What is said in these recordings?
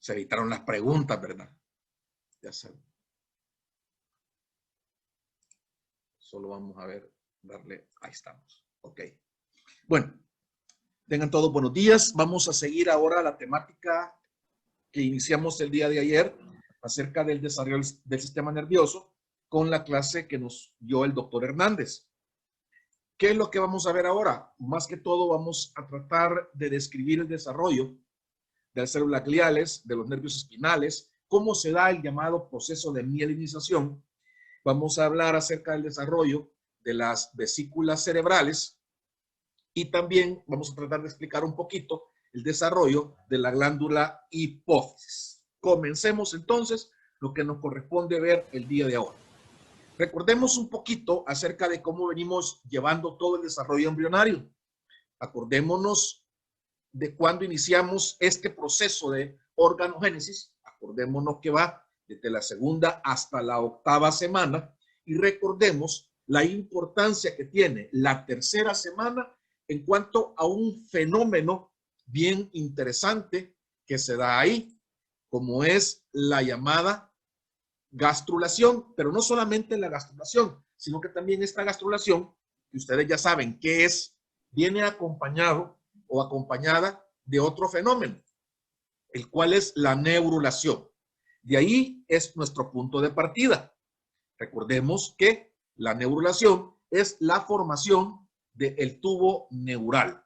Se evitaron las preguntas, ¿verdad? Ya saben. Solo vamos a ver, darle, ahí estamos. Ok. Bueno, tengan todos buenos días. Vamos a seguir ahora la temática que iniciamos el día de ayer acerca del desarrollo del sistema nervioso con la clase que nos dio el doctor Hernández. ¿Qué es lo que vamos a ver ahora? Más que todo vamos a tratar de describir el desarrollo de las células gliales, de los nervios espinales, cómo se da el llamado proceso de mielinización. Vamos a hablar acerca del desarrollo de las vesículas cerebrales y también vamos a tratar de explicar un poquito el desarrollo de la glándula hipófisis. Comencemos entonces lo que nos corresponde ver el día de ahora. Recordemos un poquito acerca de cómo venimos llevando todo el desarrollo embrionario. Acordémonos de cuando iniciamos este proceso de organogénesis. Acordémonos que va desde la segunda hasta la octava semana y recordemos la importancia que tiene la tercera semana en cuanto a un fenómeno bien interesante que se da ahí, como es la llamada gastrulación, pero no solamente la gastrulación, sino que también esta gastrulación, que ustedes ya saben qué es, viene acompañado o acompañada de otro fenómeno, el cual es la neurulación. De ahí es nuestro punto de partida. Recordemos que la neurulación es la formación del tubo neural.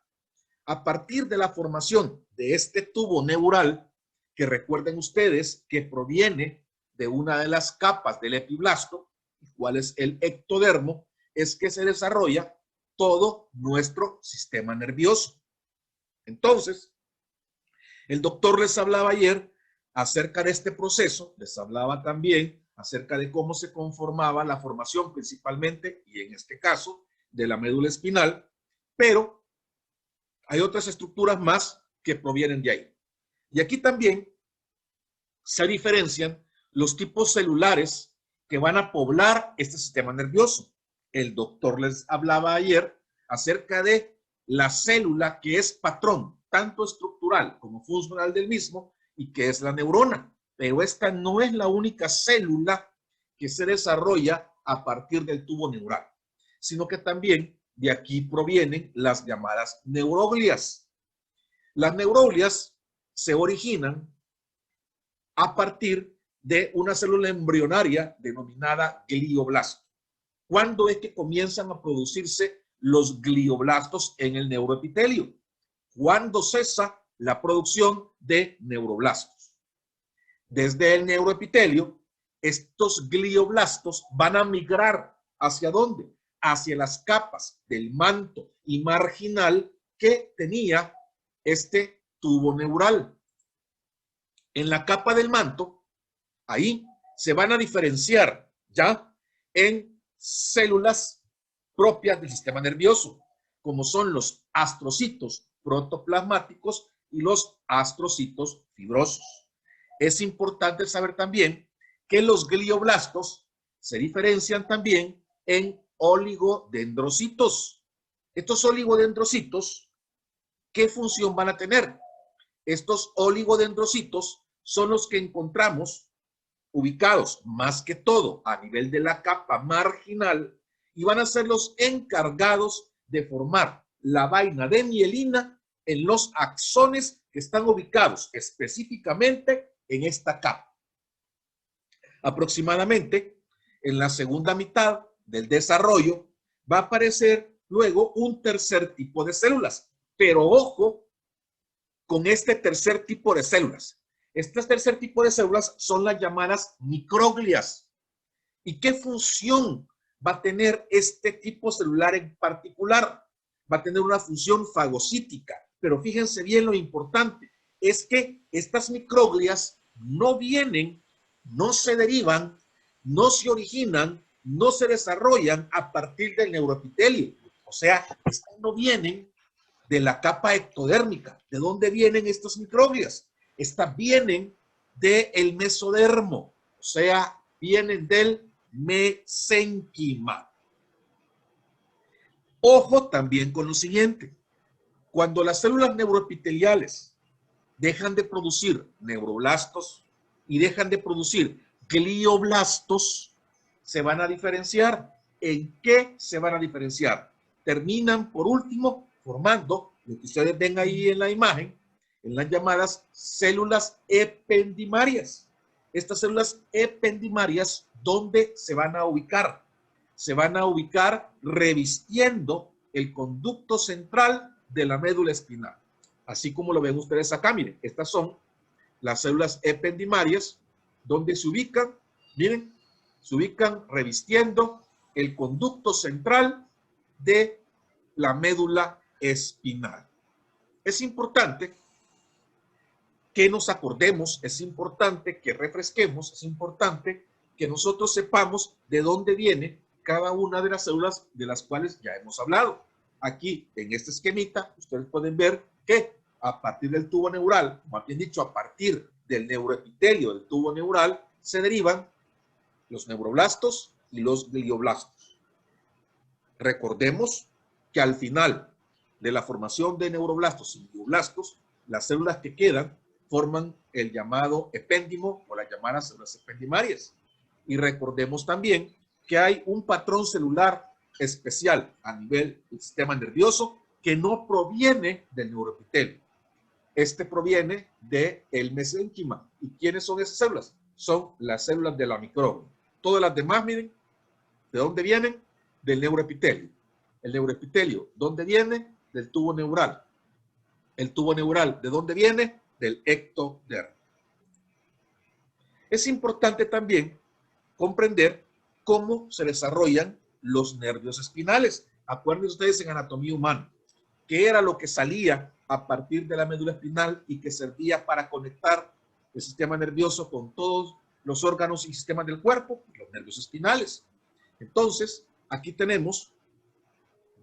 A partir de la formación de este tubo neural, que recuerden ustedes que proviene de una de las capas del epiblasto, cuál es el ectodermo, es que se desarrolla todo nuestro sistema nervioso. Entonces, el doctor les hablaba ayer acerca de este proceso, les hablaba también acerca de cómo se conformaba la formación principalmente, y en este caso, de la médula espinal, pero hay otras estructuras más que provienen de ahí. Y aquí también se diferencian los tipos celulares que van a poblar este sistema nervioso. El doctor les hablaba ayer acerca de la célula que es patrón, tanto estructural como funcional del mismo, y que es la neurona. Pero esta no es la única célula que se desarrolla a partir del tubo neural, sino que también de aquí provienen las llamadas neuroglias. Las neuroglias se originan a partir de una célula embrionaria denominada glioblasto. ¿Cuándo es que comienzan a producirse los glioblastos en el neuroepitelio? ¿Cuándo cesa la producción de neuroblastos? Desde el neuroepitelio, estos glioblastos van a migrar ¿hacia dónde? Hacia las capas del manto y marginal que tenía este tubo neural. En la capa del manto, ahí se van a diferenciar ya en células propias del sistema nervioso, como son los astrocitos protoplasmáticos y los astrocitos fibrosos. Es importante saber también que los glioblastos se diferencian también en oligodendrocitos. Estos oligodendrocitos, ¿qué función van a tener? Estos oligodendrocitos son los que encontramos ubicados más que todo a nivel de la capa marginal y van a ser los encargados de formar la vaina de mielina en los axones que están ubicados específicamente en esta capa. Aproximadamente en la segunda mitad del desarrollo va a aparecer luego un tercer tipo de células, pero ojo con este tercer tipo de células. Este tercer tipo de células son las llamadas microglias. ¿Y qué función va a tener este tipo celular en particular? Va a tener una función fagocítica, pero fíjense bien lo importante, es que estas microglias no vienen, no se derivan, no se originan, no se desarrollan a partir del neuroepitelio. O sea, estas no vienen de la capa ectodérmica. ¿De dónde vienen estas microglias? Estas vienen del mesodermo, o sea, vienen del mesénquima. Ojo también con lo siguiente. Cuando las células neuroepiteliales dejan de producir neuroblastos y dejan de producir glioblastos, se van a diferenciar. ¿En qué se van a diferenciar? Terminan, por último, formando lo que ustedes ven ahí en la imagen, en las llamadas células ependimarias. Estas células ependimarias, ¿dónde se van a ubicar? Se van a ubicar revistiendo el conducto central de la médula espinal. Así como lo ven ustedes acá, miren, estas son las células ependimarias, donde se ubican, miren, se ubican revistiendo el conducto central de la médula espinal. Es importante que nos acordemos, es importante que refresquemos, es importante que nosotros sepamos de dónde viene cada una de las células de las cuales ya hemos hablado. Aquí, en este esquemita, ustedes pueden ver que a partir del tubo neural, más bien dicho, a partir del neuroepitelio del tubo neural, se derivan los neuroblastos y los glioblastos. Recordemos que al final de la formación de neuroblastos y glioblastos, las células que quedan forman el llamado epéndimo o las llamadas células ependimarias. Y recordemos también que hay un patrón celular especial a nivel del sistema nervioso que no proviene del neuroepitelio. Este proviene del mesénquima. ¿Y quiénes son esas células? Son las células de la microglia. Todas las demás, miren, ¿de dónde vienen? Del neuroepitelio. El neuroepitelio, ¿dónde viene? Del tubo neural. El tubo neural, ¿de dónde viene? Del ectodermo. Es importante también comprender cómo se desarrollan los nervios espinales. Acuérdense ustedes en anatomía humana, qué era lo que salía a partir de la médula espinal y que servía para conectar el sistema nervioso con todos los órganos y sistemas del cuerpo, los nervios espinales. Entonces, aquí tenemos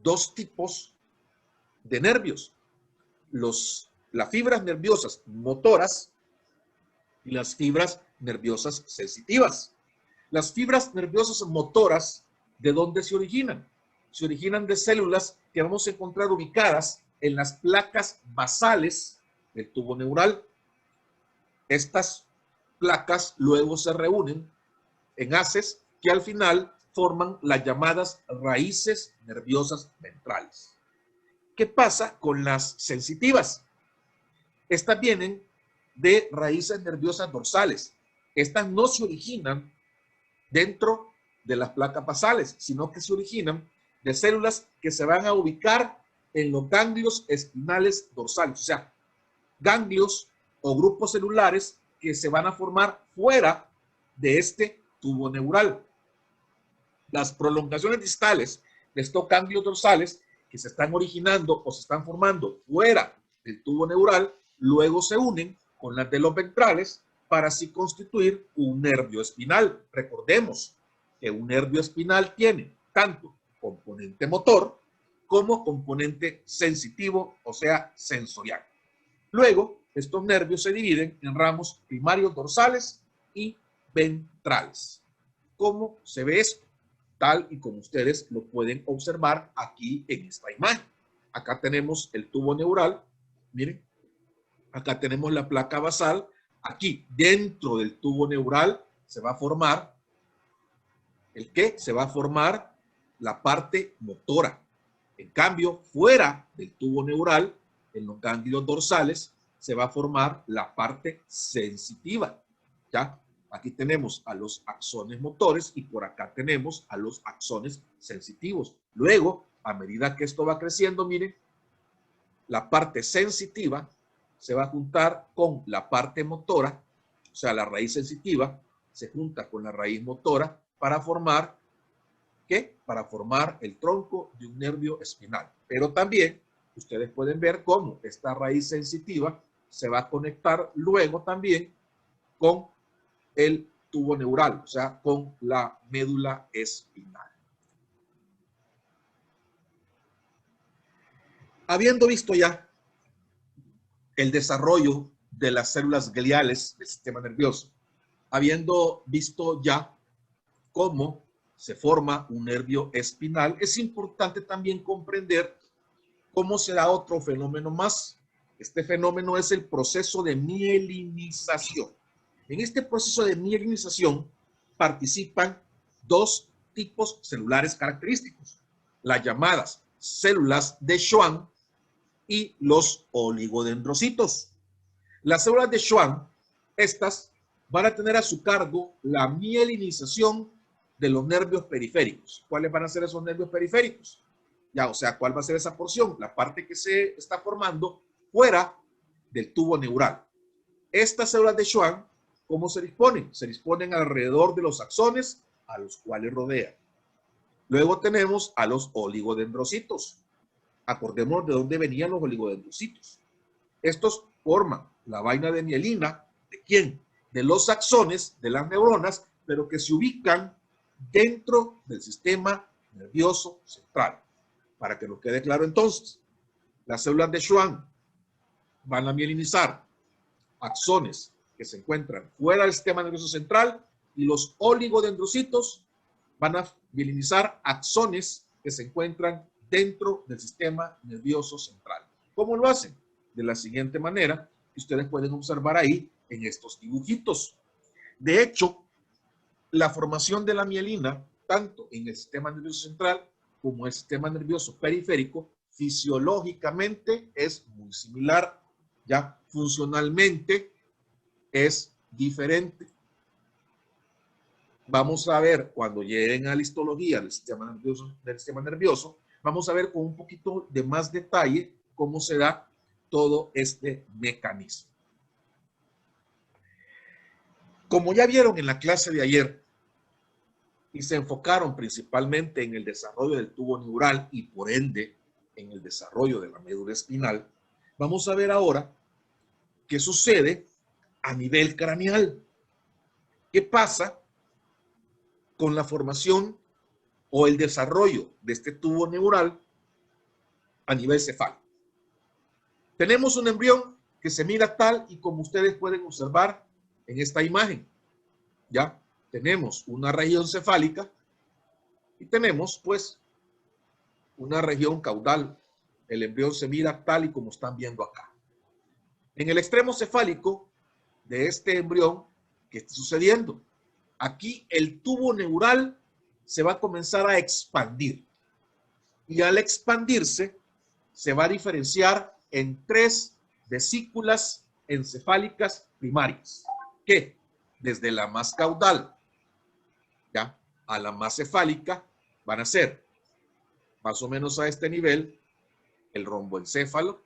dos tipos de nervios. Las fibras nerviosas motoras y las fibras nerviosas sensitivas. Las fibras nerviosas motoras, ¿de dónde se originan? Se originan de células que vamos a encontrar ubicadas en las placas basales del tubo neural. Estas placas luego se reúnen en haces que al final forman las llamadas raíces nerviosas ventrales. ¿Qué pasa con las sensitivas? Estas vienen de raíces nerviosas dorsales. Estas no se originan dentro de las placas basales, sino que se originan de células que se van a ubicar en los ganglios espinales dorsales, o sea, ganglios o grupos celulares que se van a formar fuera de este tubo neural. Las prolongaciones distales de estos ganglios dorsales que se están originando o se están formando fuera del tubo neural, luego se unen con las de los ventrales para así constituir un nervio espinal. Recordemos que un nervio espinal tiene tanto componente motor como componente sensitivo, o sea, sensorial. Luego, estos nervios se dividen en ramos primarios dorsales y ventrales. ¿Cómo se ve esto? Tal y como ustedes lo pueden observar aquí en esta imagen. Acá tenemos el tubo neural, miren, acá tenemos la placa basal. Aquí, dentro del tubo neural, se va a formar, ¿el qué? Se va a formar la parte motora. En cambio, fuera del tubo neural, en los ganglios dorsales, se va a formar la parte sensitiva. ¿Ya? Aquí tenemos a los axones motores y por acá tenemos a los axones sensitivos. Luego, a medida que esto va creciendo, miren, la parte sensitiva se va a juntar con la parte motora, o sea, la raíz sensitiva se junta con la raíz motora para formar, ¿qué? Para formar el tronco de un nervio espinal. Pero también ustedes pueden ver cómo esta raíz sensitiva se va a conectar luego también con el tubo neural, o sea, con la médula espinal. Habiendo visto ya el desarrollo de las células gliales del sistema nervioso, habiendo visto ya cómo se forma un nervio espinal, es importante también comprender cómo se da otro fenómeno más, Este fenómeno es el proceso de mielinización. En este proceso de mielinización participan dos tipos celulares característicos, las llamadas células de Schwann y los oligodendrocitos. Las células de Schwann, estas van a tener a su cargo la mielinización de los nervios periféricos. ¿Cuáles van a ser esos nervios periféricos? Ya, o sea, ¿cuál va a ser esa porción? La parte que se está formando fuera del tubo neural. Estas células de Schwann, ¿cómo se disponen? Se disponen alrededor de los axones a los cuales rodean. Luego tenemos a los oligodendrocitos. Acordémonos de dónde venían los oligodendrocitos. Estos forman la vaina de mielina. ¿De quién? De los axones, de las neuronas, pero que se ubican dentro del sistema nervioso central. Para que nos quede claro entonces, las células de Schwann van a mielinizar axones que se encuentran fuera del sistema nervioso central y los oligodendrocitos van a mielinizar axones que se encuentran dentro del sistema nervioso central. ¿Cómo lo hacen? De la siguiente manera, que ustedes pueden observar ahí en estos dibujitos. De hecho, la formación de la mielina, tanto en el sistema nervioso central como en el sistema nervioso periférico, fisiológicamente es muy similar, ya funcionalmente es diferente. Vamos a ver cuando lleguen a la histología del sistema nervioso, vamos a ver con un poquito de más detalle cómo se da todo este mecanismo. Como ya vieron en la clase de ayer y se enfocaron principalmente en el desarrollo del tubo neural y por ende en el desarrollo de la médula espinal, vamos a ver ahora qué sucede a nivel craneal. ¿Qué pasa con la formación o el desarrollo de este tubo neural a nivel cefálico? Tenemos un embrión que se mira tal y como ustedes pueden observar en esta imagen. Ya tenemos una región cefálica y tenemos pues una región caudal. El embrión se mira tal y como están viendo acá. En el extremo cefálico de este embrión, ¿qué está sucediendo? Aquí el tubo neural se va a comenzar a expandir. Y al expandirse, se va a diferenciar en 3 vesículas encefálicas primarias. Que desde la más caudal, ¿ya?, a la más cefálica, van a ser más o menos a este nivel el romboencéfalo.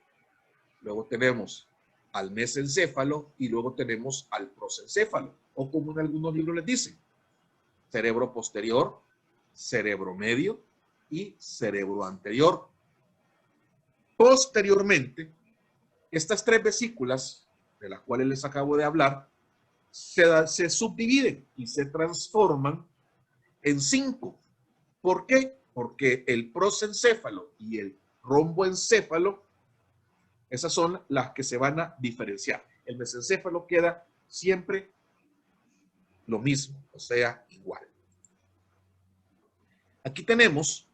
Luego tenemos al mesencéfalo y luego tenemos al prosencéfalo, o como en algunos libros les dicen, cerebro posterior, cerebro medio y cerebro anterior. Posteriormente, estas 3 vesículas, de las cuales les acabo de hablar, se subdividen y se transforman en 5. ¿Por qué? Porque el prosencéfalo y el romboencéfalo, esas son las que se van a diferenciar. El mesencéfalo queda siempre lo mismo, o sea, igual. Aquí tenemos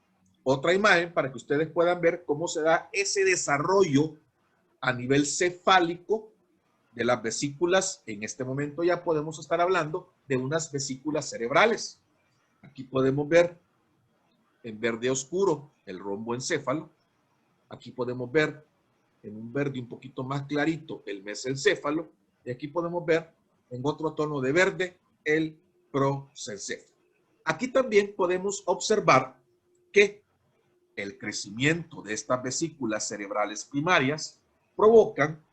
otra imagen para que ustedes puedan ver cómo se da ese desarrollo a nivel cefálico de las vesículas. En este momento ya podemos estar hablando de unas vesículas cerebrales. Aquí podemos ver en verde oscuro el romboencéfalo. Aquí podemos ver en un verde un poquito más clarito el mesencéfalo. Y aquí podemos ver en otro tono de verde el prosencéfalo. Aquí también podemos observar que el crecimiento de estas vesículas cerebrales primarias provocan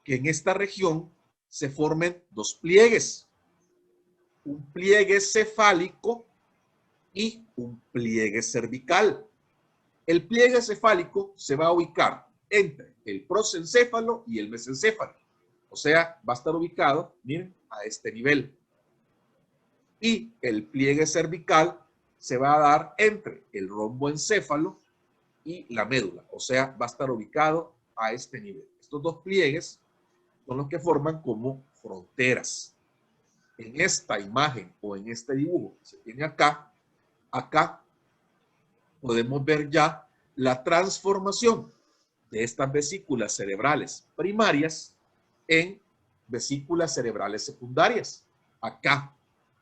que en esta región se formen 2 pliegues. Un pliegue cefálico y un pliegue cervical. El pliegue cefálico se va a ubicar entre el prosencéfalo y el mesencéfalo. O sea, va a estar ubicado, miren, a este nivel. Y el pliegue cervical se va a dar entre el romboencéfalo y la médula. O sea, va a estar ubicado a este nivel. Estos 2 pliegues son los que forman como fronteras. En esta imagen o en este dibujo que se tiene acá, podemos ver ya la transformación de estas vesículas cerebrales primarias en vesículas cerebrales secundarias. Acá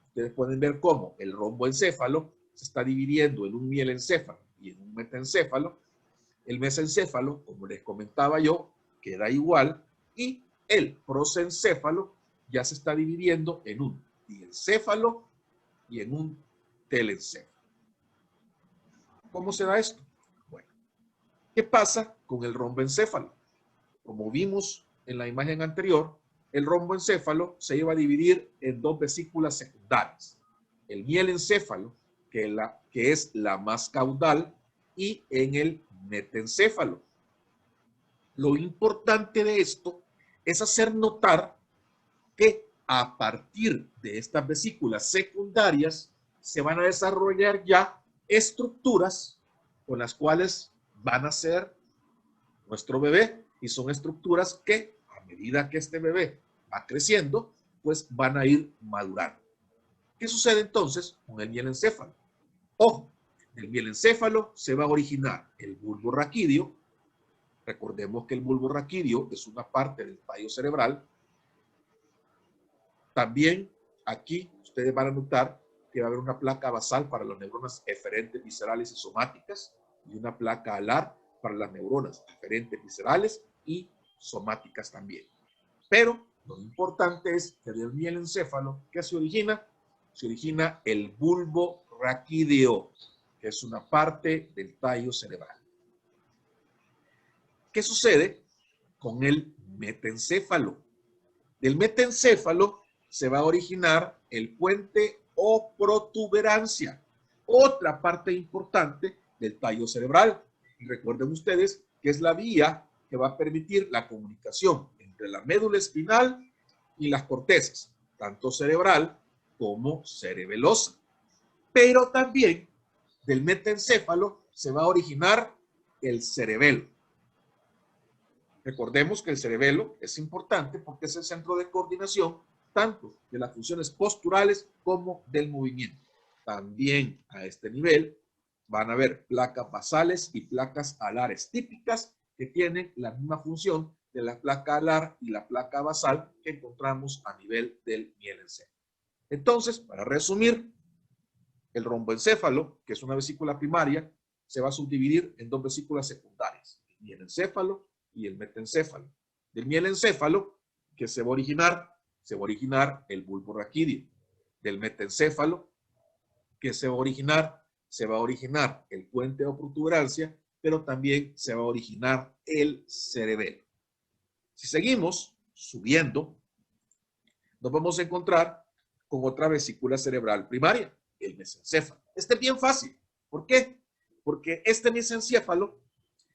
ustedes pueden ver cómo el romboencéfalo se está dividiendo en un mielencéfalo y en un metencéfalo. El mesencéfalo, como les comentaba yo, queda igual, y el prosencéfalo ya se está dividiendo en un diencéfalo y en un telencéfalo. ¿Cómo se da esto? Bueno, ¿qué pasa con el romboencéfalo? Como vimos en la imagen anterior, el romboencéfalo se iba a dividir en dos vesículas secundarias. El mielencéfalo, que es la más caudal, y en el metencéfalo. Lo importante de esto es hacer notar que a partir de estas vesículas secundarias se van a desarrollar ya estructuras con las cuales van a ser nuestro bebé, y son estructuras que a medida que este bebé va creciendo, pues van a ir madurando. ¿Qué sucede entonces con el mielencéfalo? Ojo, del mielencéfalo se va a originar el bulbo raquídeo. Recordemos que el bulbo raquídeo es una parte del tallo cerebral. También aquí ustedes van a notar que va a haber una placa basal para las neuronas eferentes, viscerales y somáticas, y una placa alar para las neuronas eferentes, viscerales y somáticas también. Pero lo importante es que del mielencéfalo, ¿qué se origina? Se origina el bulbo raquídeo, que es una parte del tallo cerebral. ¿Qué sucede con el metencéfalo? Del metencéfalo se va a originar el puente o protuberancia, otra parte importante del tallo cerebral. Y recuerden ustedes que es la vía que va a permitir la comunicación entre la médula espinal y las cortezas, tanto cerebral como cerebelosa. Pero también del metencéfalo se va a originar el cerebelo. Recordemos que el cerebelo es importante porque es el centro de coordinación tanto de las funciones posturales como del movimiento. También a este nivel van a haber placas basales y placas alares típicas que tienen la misma función de la placa alar y la placa basal que encontramos a nivel del mielencéfalo. Entonces, para resumir, el romboencéfalo, que es una vesícula primaria, se va a subdividir en dos vesículas secundarias, el mielencéfalo y el metencéfalo. Del mielencéfalo, que se va a originar el bulbo raquídeo. Del metencéfalo, que se va a originar el puente o protuberancia, pero también se va a originar el cerebelo. Si seguimos subiendo, nos vamos a encontrar con otra vesícula cerebral primaria, el mesencéfalo. Este es bien fácil. ¿Por qué? Porque este mesencéfalo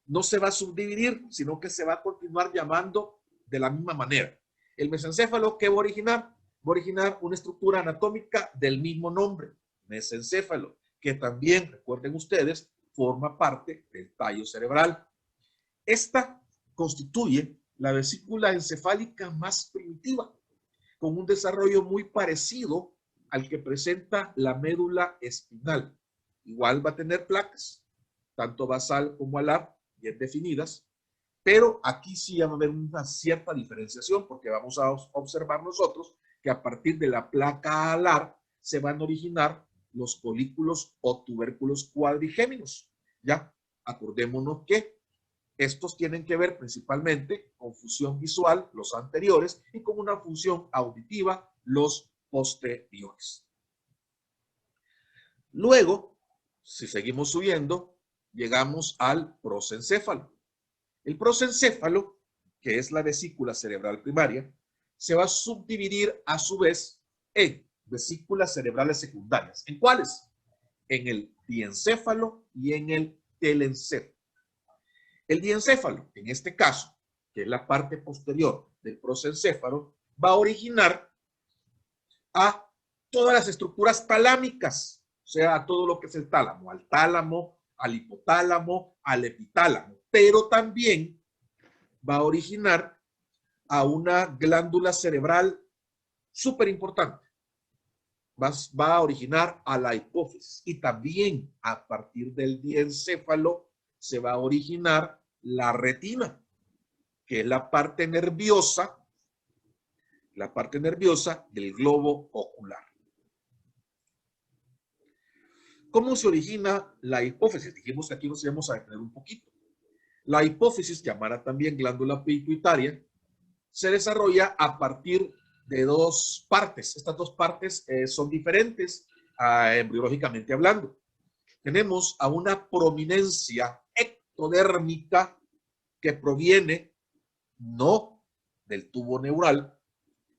no se va a subdividir, sino que se va a continuar llamando de la misma manera. El mesencéfalo, ¿qué va a originar? Va a originar una estructura anatómica del mismo nombre, mesencéfalo, que también, recuerden ustedes, forma parte del tallo cerebral. Esta constituye la vesícula encefálica más primitiva, con un desarrollo muy parecido al que presenta la médula espinal. Igual va a tener placas, tanto basal como alar, bien definidas, pero aquí sí va a haber una cierta diferenciación porque vamos a observar nosotros que a partir de la placa alar se van a originar los folículos o tubérculos cuadrigéminos. Ya, acordémonos que estos tienen que ver principalmente con función visual, los anteriores, y con una función auditiva, los posteriores. Luego, si seguimos subiendo, llegamos al prosencéfalo. El prosencéfalo, que es la vesícula cerebral primaria, se va a subdividir a su vez en vesículas cerebrales secundarias. ¿En cuáles? En el diencéfalo y en el telencéfalo. El diencéfalo, en este caso, que es la parte posterior del prosencéfalo, va a originar a todas las estructuras talámicas, o sea, a todo lo que es el tálamo, al tálamo, al hipotálamo, al epitálamo, pero también va a originar a una glándula cerebral súper importante. Va a originar a la hipófisis, y también a partir del diencéfalo se va a originar la retina, que es la parte nerviosa del globo ocular. ¿Cómo se origina la hipófisis? Dijimos que aquí nos íbamos a detener un poquito. La hipófisis, llamada también glándula pituitaria, se desarrolla a partir de dos partes. Estas dos partes son diferentes embriológicamente hablando. Tenemos a una prominencia ectodérmica que proviene no del tubo neural,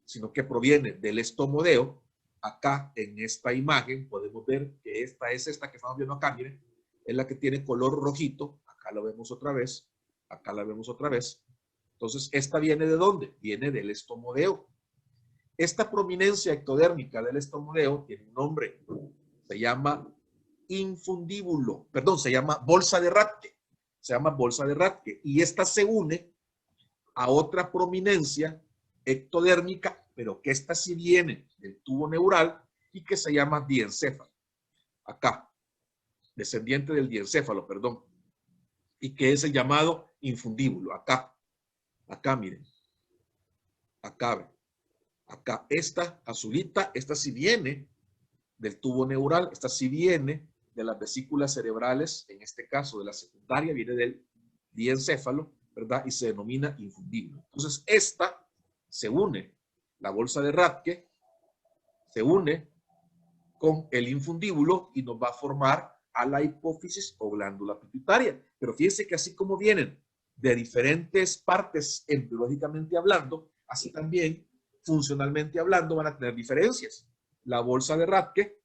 sino que proviene del estomodeo. Acá en esta imagen podemos ver que esta es esta que estamos viendo acá, miren, es la que tiene color rojito. Acá la vemos otra vez, acá la vemos otra vez. Entonces, ¿esta viene de dónde? Viene del estomodeo. Esta prominencia ectodérmica del estomodeo tiene un nombre, se llama infundíbulo, perdón, se llama bolsa de Rathke, se llama bolsa de Rathke, y esta se une a otra prominencia ectodérmica, pero que esta sí viene del tubo neural y que se llama diencéfalo. Acá, descendiente del diencéfalo, perdón, y que es el llamado infundíbulo. Acá, miren, acá, ven. Acá, esta azulita, esta sí viene del tubo neural, esta sí viene de las vesículas cerebrales, en este caso de la secundaria, viene del diencéfalo, ¿verdad? Y se denomina infundíbulo. Entonces, esta se une, la bolsa de Rathke, se une con el infundíbulo y nos va a formar a la hipófisis o glándula pituitaria. Pero fíjense que así como vienen de diferentes partes embriológicamente hablando, así también funcionalmente hablando van a tener diferencias. La bolsa de Rathke,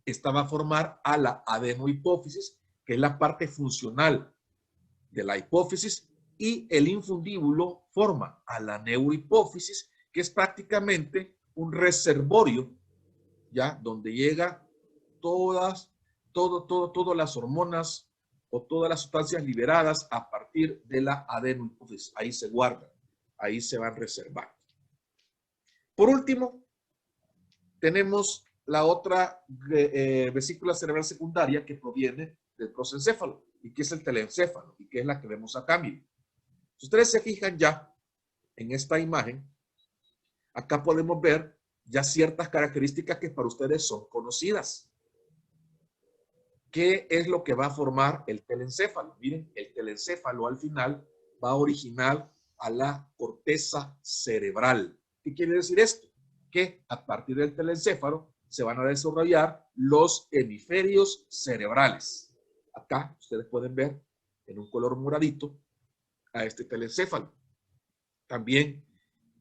esta va a formar a la adenohipófisis, que es la parte funcional de la hipófisis, y el infundíbulo forma a la neurohipófisis, que es prácticamente un reservorio, ya, donde llega todas las hormonas o todas las sustancias liberadas a partir de la adenohipófisis. Ahí se guardan, ahí se van reservando. Por último, tenemos la otra vesícula cerebral secundaria que proviene del prosencéfalo y que es el telencéfalo y que es la que vemos acá. Miren. Si ustedes se fijan ya en esta imagen, acá podemos ver ya ciertas características que para ustedes son conocidas. ¿Qué es lo que va a formar el telencéfalo? Miren, el telencéfalo al final va a originar a la corteza cerebral. ¿Qué quiere decir esto? Que a partir del telencéfalo se van a desarrollar los hemisferios cerebrales. Acá ustedes pueden ver en un color moradito a este telencéfalo. También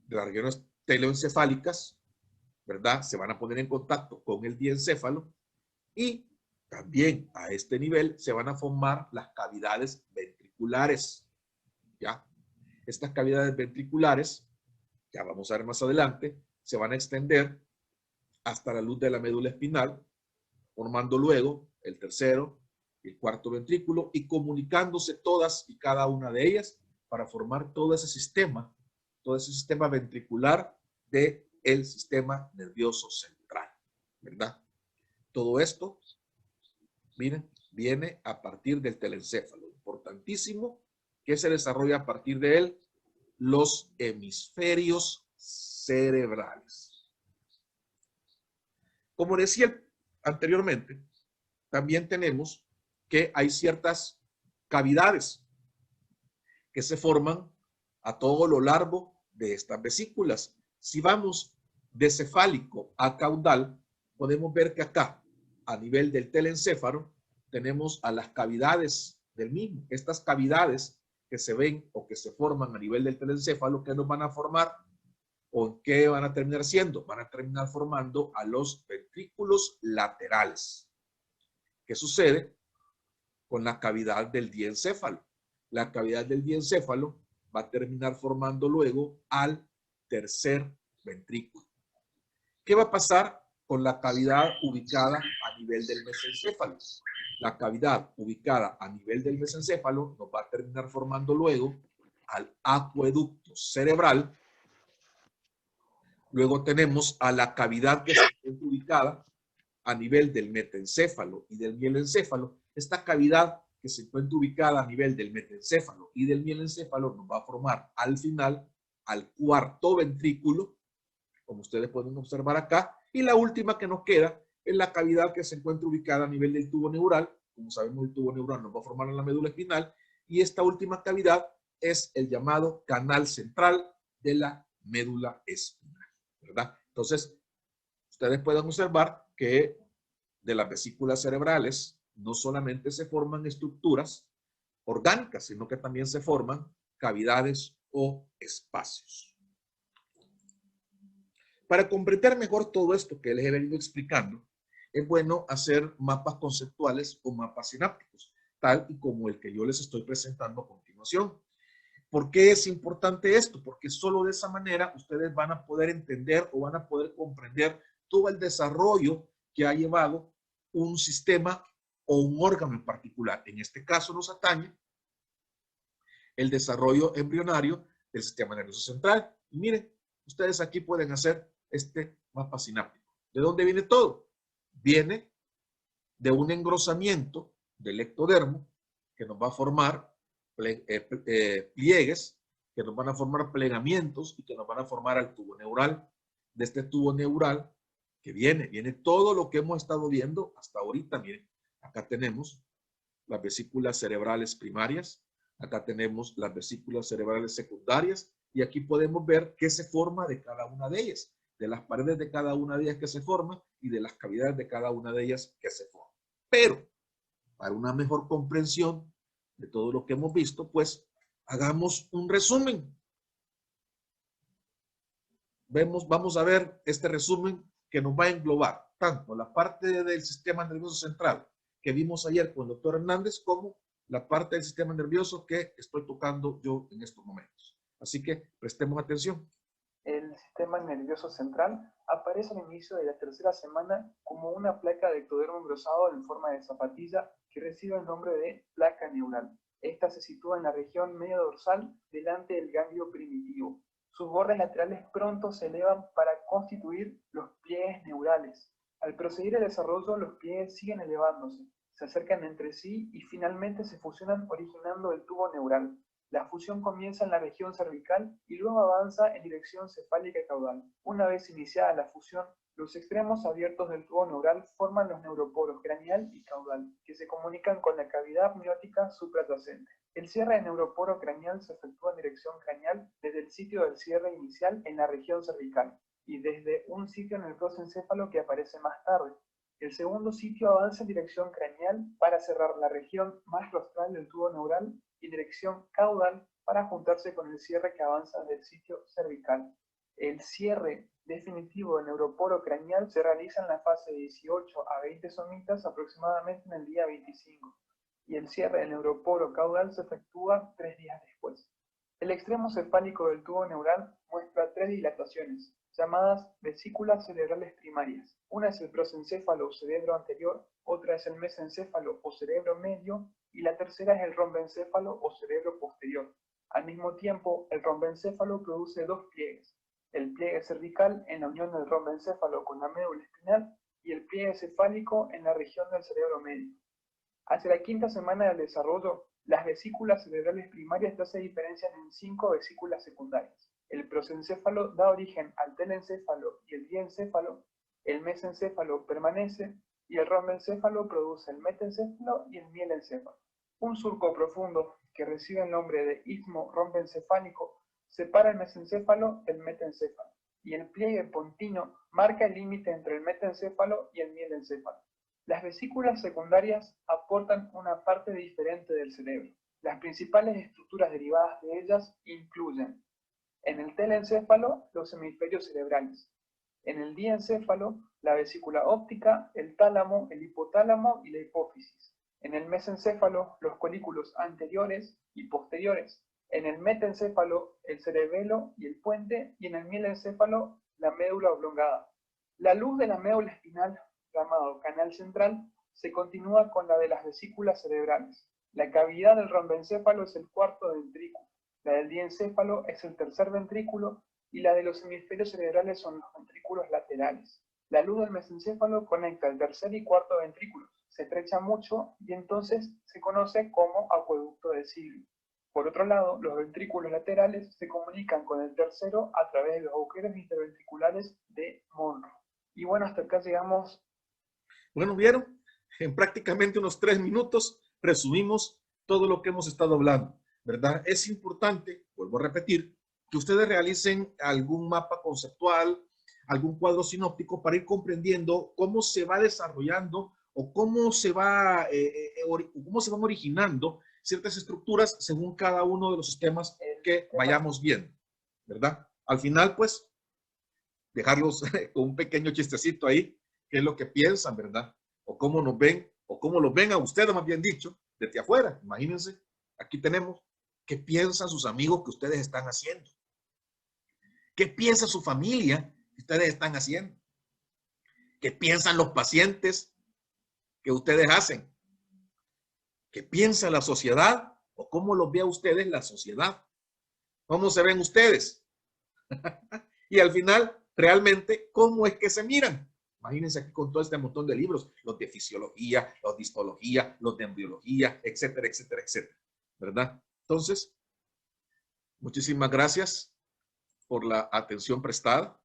de las regiones teleoencefálicas, ¿verdad? Se van a poner en contacto con el diencéfalo y también a este nivel se van a formar las cavidades ventriculares. ¿Ya? Estas cavidades ventriculares, ya vamos a ver más adelante, se van a extender hasta la luz de la médula espinal, formando luego el tercero y el cuarto ventrículo y comunicándose todas y cada una de ellas para formar todo ese sistema ventricular del sistema nervioso central, ¿verdad? Todo esto, miren, viene a partir del telencéfalo. Importantísimo que se desarrolla a partir de él los hemisferios cerebrales. Como decía anteriormente, también tenemos que hay ciertas cavidades que se forman a todo lo largo de estas vesículas. Si vamos de cefálico a caudal, podemos ver que acá, a nivel del telencéfalo, tenemos a las cavidades del mismo. Estas cavidades que se ven o que se forman a nivel del telencéfalo, ¿qué nos van a formar? ¿O qué van a terminar siendo? Van a terminar formando a los ventrículos laterales. ¿Qué sucede con la cavidad del diencéfalo? La cavidad del diencéfalo va a terminar formando luego al tercer ventrículo. ¿Qué va a pasar con la cavidad ubicada a nivel del mesencéfalo? La cavidad ubicada a nivel del mesencéfalo nos va a terminar formando luego al acueducto cerebral. Luego tenemos a la cavidad que se encuentra ubicada a nivel del metencéfalo y del mielencéfalo. Esta cavidad que se encuentra ubicada a nivel del metencéfalo y del mielencéfalo nos va a formar al final al cuarto ventrículo, como ustedes pueden observar acá, y la última que nos queda es la cavidad que se encuentra ubicada a nivel del tubo neural. Como sabemos, el tubo neural nos va a formar en la médula espinal, y esta última cavidad es el llamado canal central de la médula espinal, ¿verdad? Entonces, ustedes pueden observar que de las vesículas cerebrales no solamente se forman estructuras orgánicas, sino que también se forman cavidades o espacios. Para comprender mejor todo esto que les he venido explicando, es bueno hacer mapas conceptuales o mapas sinápticos, tal y como el que yo les estoy presentando a continuación. ¿Por qué es importante esto? Porque solo de esa manera ustedes van a poder entender o van a poder comprender todo el desarrollo que ha llevado un sistema o un órgano en particular. En este caso nos atañe el desarrollo embrionario del sistema nervioso central. Y miren, ustedes aquí pueden hacer este mapa sináptico. ¿De dónde viene todo? Viene de un engrosamiento del ectodermo que nos va a formar pliegues, que nos van a formar plegamientos y que nos van a formar al tubo neural. De este tubo neural que viene todo lo que hemos estado viendo hasta ahorita. Miren, acá tenemos las vesículas cerebrales primarias, acá tenemos las vesículas cerebrales secundarias, y aquí podemos ver qué se forma de cada una de ellas, de las paredes de cada una de ellas que se forman y de las cavidades de cada una de ellas que se forman. Pero, para una mejor comprensión de todo lo que hemos visto, pues hagamos un resumen. Vamos a ver este resumen que nos va a englobar tanto la parte del sistema nervioso central que vimos ayer con el doctor Hernández, como la parte del sistema nervioso que estoy tocando yo en estos momentos. Así que prestemos atención. El sistema nervioso central aparece al inicio de la tercera semana como una placa de ectodermo engrosado en forma de zapatilla que recibe el nombre de placa neural. Esta se sitúa en la región medio dorsal delante del ganglio primitivo. Sus bordes laterales pronto se elevan para constituir los pliegues neurales. Al proseguir el desarrollo, los pliegues siguen elevándose, se acercan entre sí y finalmente se fusionan originando el tubo neural. La fusión comienza en la región cervical y luego avanza en dirección cefálica y caudal. Una vez iniciada la fusión, los extremos abiertos del tubo neural forman los neuroporos craneal y caudal, que se comunican con la cavidad amniótica supradyacente. El cierre del neuroporo craneal se efectúa en dirección craneal desde el sitio del cierre inicial en la región cervical y desde un sitio en el prosencéfalo que aparece más tarde. El segundo sitio avanza en dirección craneal para cerrar la región más rostral del tubo neural y dirección caudal para juntarse con el cierre que avanza del sitio cervical. El cierre definitivo del neuroporo craneal se realiza en la fase de 18 a 20 somitas aproximadamente en el día 25, y el cierre del neuroporo caudal se efectúa 3 días después. El extremo cefálico del tubo neural muestra 3 dilataciones, llamadas vesículas cerebrales primarias. Una es el prosencéfalo o cerebro anterior, otra es el mesencéfalo o cerebro medio, y la tercera es el rombencéfalo o cerebro posterior. Al mismo tiempo, el rombencéfalo produce dos pliegues: el pliegue cervical en la unión del rombencéfalo con la médula espinal y el pliegue cefálico en la región del cerebro medio. Hacia la quinta semana del desarrollo, las vesículas cerebrales primarias ya se diferencian en 5 vesículas secundarias. El prosencéfalo da origen al telencéfalo y el diencéfalo, el mesencéfalo permanece y el rombencéfalo produce el metencéfalo y el mielencéfalo. Un surco profundo, que recibe el nombre de istmo rombencefálico, separa el mesencéfalo del metencéfalo, y el pliegue pontino marca el límite entre el metencéfalo y el mielencéfalo. Las vesículas secundarias aportan una parte diferente del cerebro. Las principales estructuras derivadas de ellas incluyen: en el telencéfalo, los hemisferios cerebrales; en el diencéfalo, la vesícula óptica, el tálamo, el hipotálamo y la hipófisis; en el mesencéfalo, los colículos anteriores y posteriores; en el metencéfalo, el cerebelo y el puente; y en el mielencéfalo, la médula oblongada. La luz de la médula espinal, llamado canal central, se continúa con la de las vesículas cerebrales. La cavidad del rombencéfalo es el cuarto ventrículo, la del diencéfalo es el tercer ventrículo y la de los hemisferios cerebrales son los ventrículos laterales. La luz del mesencéfalo conecta el tercer y cuarto ventrículos, se estrecha mucho y entonces se conoce como acueducto de Sigley. Por otro lado, los ventrículos laterales se comunican con el tercero a través de los agujeros interventriculares de Monro. Y bueno, hasta acá llegamos. Bueno, ¿vieron? En prácticamente unos 3 minutos resumimos todo lo que hemos estado hablando, ¿verdad? Es importante, vuelvo a repetir, que ustedes realicen algún mapa conceptual, algún cuadro sinóptico para ir comprendiendo cómo se va desarrollando o cómo se van originando ciertas estructuras según cada uno de los sistemas que vayamos viendo, ¿verdad? Al final, pues, dejarlos con un pequeño chistecito ahí, qué es lo que piensan, ¿verdad? O cómo nos ven, o cómo los ven a ustedes, más bien dicho, desde afuera. Imagínense, aquí tenemos qué piensan sus amigos que ustedes están haciendo. ¿Qué piensa su familia que ustedes están haciendo? ¿Qué piensan los pacientes que ustedes hacen? ¿Qué piensa la sociedad? ¿O cómo los ve a ustedes la sociedad? ¿Cómo se ven ustedes? Y al final, realmente, ¿cómo es que se miran? Imagínense aquí con todo este montón de libros, los de fisiología, los de histología, los de embriología, etcétera, etcétera, etcétera, ¿verdad? Entonces, muchísimas gracias por la atención prestada.